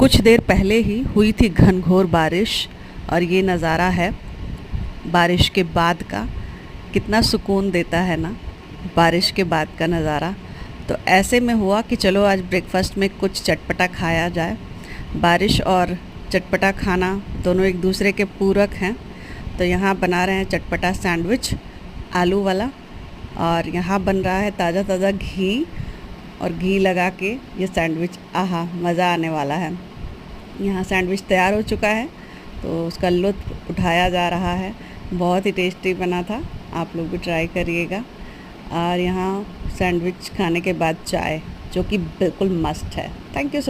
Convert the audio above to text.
कुछ देर पहले ही हुई थी घनघोर बारिश और ये नज़ारा है बारिश के बाद का। कितना सुकून देता है ना बारिश के बाद का नज़ारा। तो ऐसे में हुआ कि चलो आज ब्रेकफास्ट में कुछ चटपटा खाया जाए। बारिश और चटपटा खाना दोनों एक दूसरे के पूरक हैं। तो यहाँ बना रहे हैं चटपटा सैंडविच आलू वाला, और यहाँ बन रहा है ताज़ा ताज़ा घी, और घी लगा के ये सैंडविच, आहा मज़ा आने वाला है। यहाँ सैंडविच तैयार हो चुका है तो उसका लुत्फ़ उठाया जा रहा है। बहुत ही टेस्टी बना था, आप लोग भी ट्राई करिएगा। और यहाँ सैंडविच खाने के बाद चाय, जो कि बिल्कुल मस्ट है। Thank you so